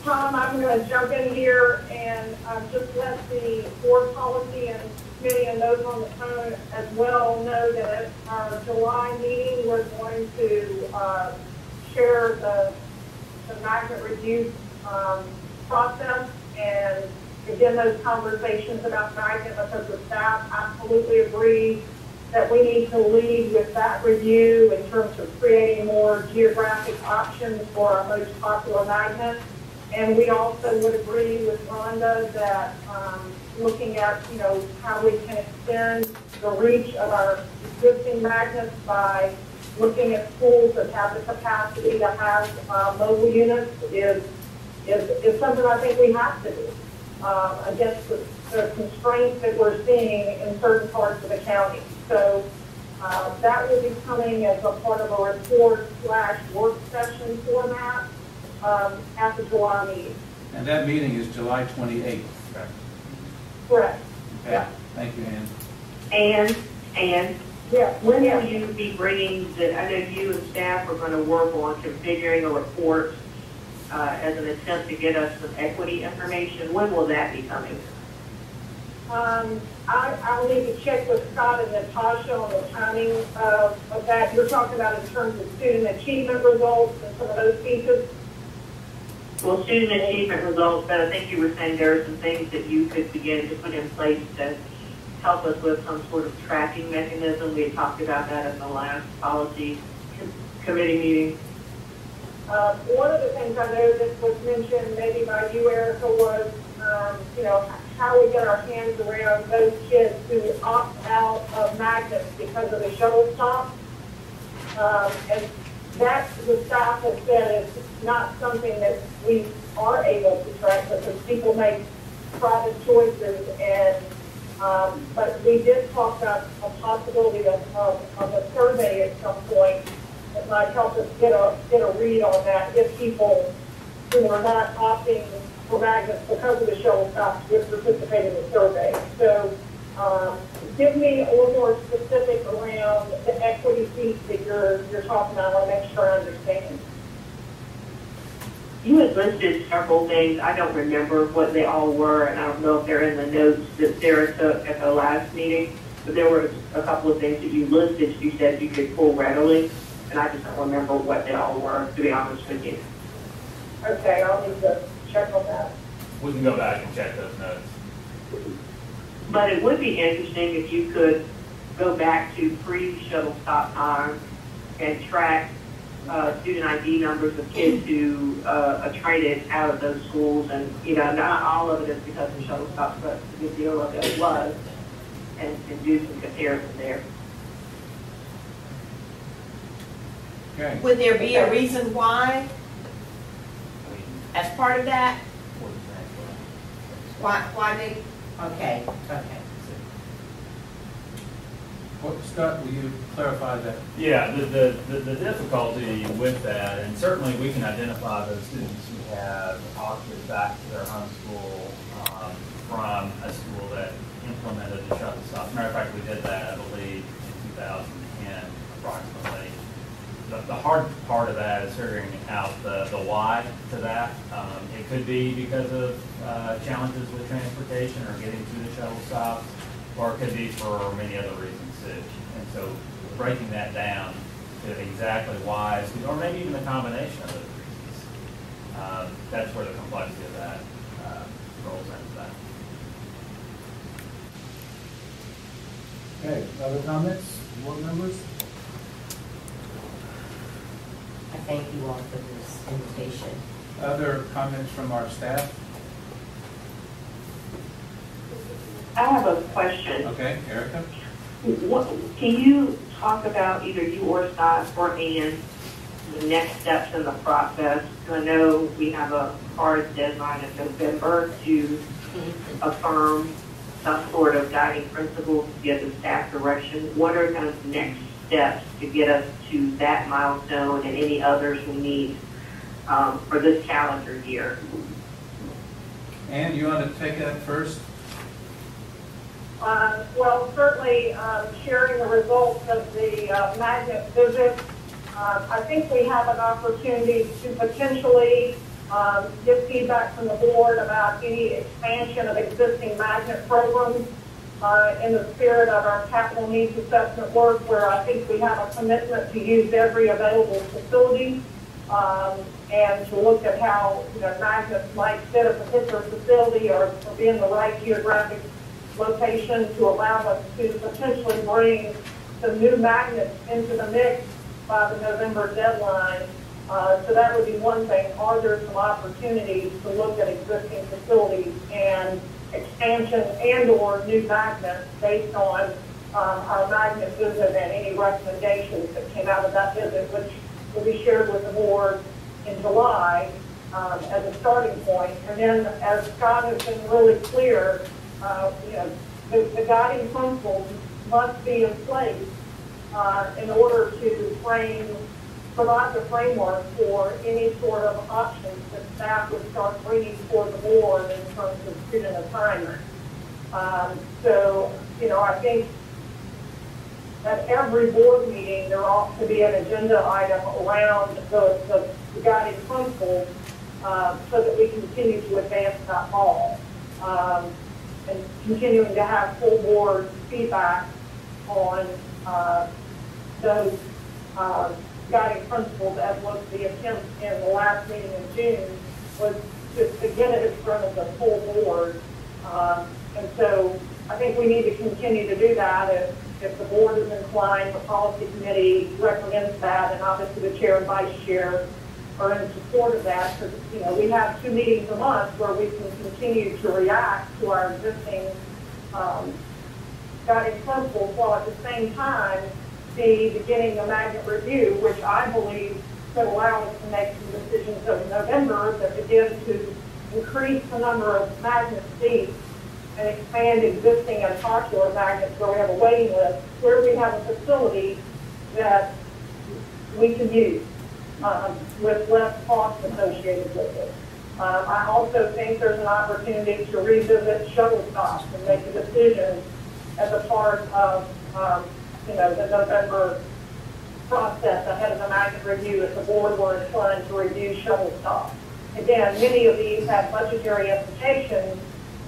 Tom, I'm going to jump in here and just let the board policy and committee and those on the phone as well know that at our July meeting, we're going to share the magnet review process and begin those conversations about magnet, because the staff absolutely agree that we need to lead with that review in terms of creating more geographic options for our most popular magnets. And we also would agree with Rhonda that looking at, how we can extend the reach of our existing magnets by looking at schools that have the capacity to have mobile units is something I think we have to do against the constraints that we're seeing in certain parts of the county. So that will be coming as a part of a report/work session format at the July meeting. And that meeting is July 28th, correct? Correct. Okay. Yeah. Thank you, Ann. And yeah. When will you be bringing I know you and staff are going to work on configuring a report as an attempt to get us some equity information. When will that be coming? I'll need to check with Scott and Natasha on the timing of that. You're talking about in terms of student achievement results and some of those pieces? Well, student achievement results, but I think you were saying there are some things that you could begin to put in place to help us with some sort of tracking mechanism. We had talked about that in the last policy committee meeting. One of the things I know that was mentioned maybe by you, Erica, was, how we get our hands around those kids who opt out of magnets because of the shuttle stop. And that, the staff has said, is not something that we are able to track because people make private choices. And but we did talk about a possibility of a survey at some point that might help us get a read on that if people who are not opting for magnets because of the shuttle stops would participate in the survey. So give me a little more specific around the equity piece that you're talking about. I want to make sure I understand. You had listed several things. I don't remember what they all were, and I don't know if they're in the notes that Sarah took at the last meeting, but there were a couple of things that you listed you said you could pull readily, and I just don't remember what they all were, to be honest with you. Okay, I'll need to check on that. We can go back and check those notes. But it would be interesting if you could go back to pre-shuttle stop time and track student ID numbers of kids who are traded out of those schools, and not all of it is because of shuttle stops, but a good deal of it was, and do some comparison there. Okay. Would there be a reason why as part of that? Why they? Okay. Well, Scott, will you clarify that? Yeah, the difficulty with that, and certainly we can identify those students who have opted back to their home school from a school that implemented the shuttle stop. As a matter of fact, we did that, I believe, in 2010, approximately. The hard part of that is figuring out the why to that. It could be because of challenges with transportation or getting to the shuttle stops, or it could be for many other reasons too. And so breaking that down to exactly why, or maybe even a combination of those reasons, that's where the complexity of that rolls into that. Okay, other comments, board members? I thank you all for this invitation. Other comments from our staff? I have a question. Okay, Erica? Can you talk about, either you or Scott or Ann, the next steps in the process? I know we have a hard deadline in November to affirm some sort of guiding principles to give the staff direction. What are kind of the next steps to get us to that milestone and any others we need for this calendar year? Ann, you want to take that first? Well, certainly sharing the results of the magnet visit. I think we have an opportunity to potentially get feedback from the board about any expansion of existing magnet programs in the spirit of our capital needs assessment work, where I think we have a commitment to use every available facility and to look at how magnets might fit a particular facility or be in the right geographic location to allow us to potentially bring some new magnets into the mix by the November deadline. So that would be one thing. Are there some opportunities to look at existing facilities and expansion and or new magnets based on our magnet visit and any recommendations that came out of that visit, which will be shared with the board in July as a starting point. And then, as Scott has been really clear, the guiding principles must be in place in order to provide the framework for any sort of options that staff would start bringing toward the board in terms of student assignment. So, I think at every board meeting there ought to be an agenda item around the guiding principles so that we continue to advance that ball. And continuing to have full board feedback on those guiding principles, as was the attempt in the last meeting in June, was to get it in front of the full board. And so I think we need to continue to do that. If the board is inclined, the policy committee recommends that, and obviously the chair and vice chair are in support of that, because we have 2 meetings a month where we can continue to react to our existing guiding principles, while at the same time be beginning a magnet review, which I believe could allow us to make some decisions in November that begin to increase the number of magnet seats and expand existing and popular magnets where we have a waiting list, where we have a facility that we can use with less cost associated with it. I also think there's an opportunity to revisit shuttle stops and make a decision as a part of the November process ahead of the magnet review if the board were inclined to review shuttle stops. Again, many of these have budgetary implications,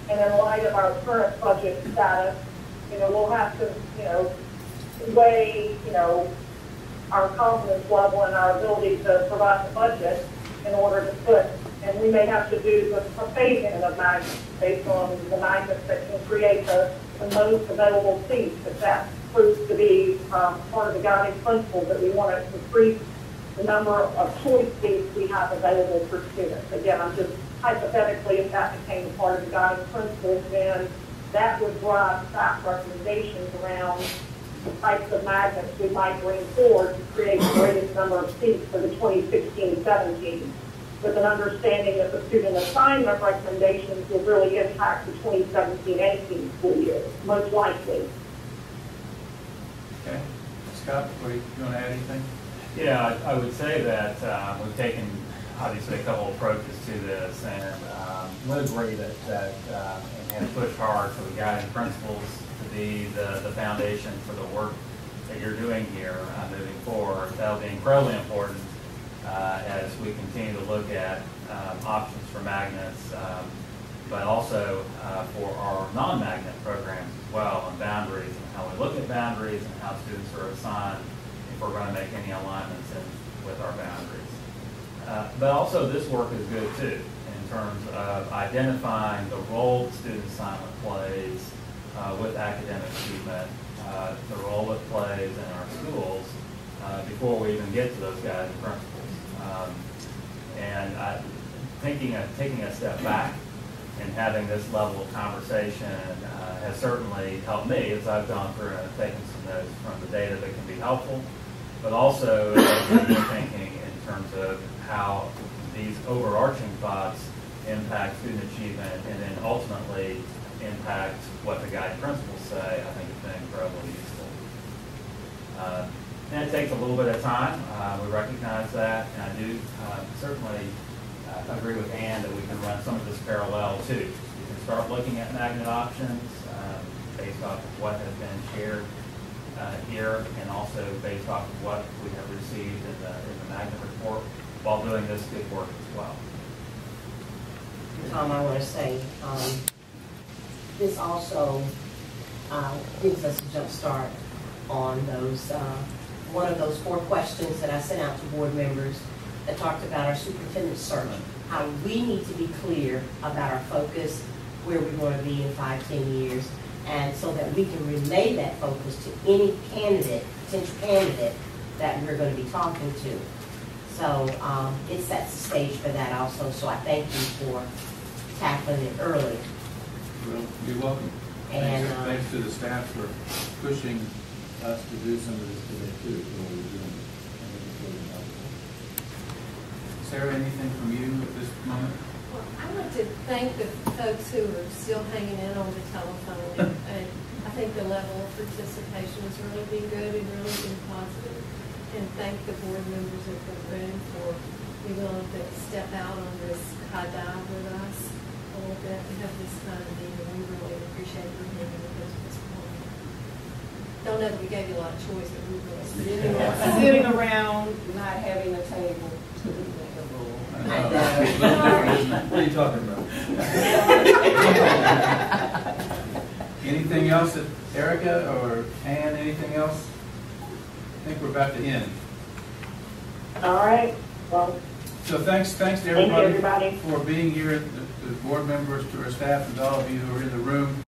and in light of our current budget status, we'll have to, weigh, our confidence level and our ability to provide the budget in order to put, and we may have to do a phasing of magnets based on the magnets that can create the most available seats, if that proves to be part of the guiding principle that we want to increase the number of choice seats we have available for students. Again, I'm just hypothetically, if that became a part of the guiding principles, then that would drive staff recommendations around the types of magnets we might bring forward to create the greatest number of seats for the 2016-17, with an understanding that the student assignment recommendations will really impact the 2017-18 school year, most likely. Okay. Scott, you want to add anything? Yeah, I would say that we've taken obviously a couple approaches to this, and would agree that and have pushed hard for the guiding principles to be the foundation for the work that you're doing here moving forward. That'll be incredibly important as we continue to look at options for magnets, but also for our non-magnet programs as well, and boundaries, and how we look at boundaries and how students are assigned if we're going to make any alignments with our boundaries. But also this work is good too, in terms of identifying the role the student assignment plays with academic achievement, the role it plays in our schools before we even get to those guiding principles. And taking a step back and having this level of conversation has certainly helped me as I've gone through and taken some notes from the data that can be helpful, but also thinking in terms of how these overarching thoughts impact student achievement and then ultimately impact what the guiding principles say. I think it's been incredibly useful. And it takes a little bit of time. We recognize that, and I do certainly agree with Ann that we can run some of this parallel too. We can start looking at magnet options based off of what has been shared here, and also based off of what we have received in the magnet report, while doing this good work as well. Tom, I want to say, this also gives us a jump start on those, one of those 4 questions that I sent out to board members that talked about our superintendent search, how we need to be clear about our focus, where we want to be in 5-10 years, and so that we can relay that focus to any candidate, potential candidate that we're going to be talking to. So it sets the stage for that also, so I thank you for tackling it early. Well, you're welcome. And Thanks to the staff for pushing us to do some of this today too. Sarah, anything from you at this moment? Well, I'd like to thank the folks who are still hanging in on the telephone. And I think the level of participation has really been good and really been positive. And thank the board members of the room for being willing to step out on this high dive with us a little bit and have this kind of meeting. We really appreciate your being with us this morning. Don't know that we gave you a lot of choice, but we really Sitting around, not having a table. What are you talking about? Anything else, Erica or Ann, anything else? I think we're about to end. All right. Well, So thanks to thank you, everybody everybody. for being here, the board members, to our staff, and to all of you who are in the room.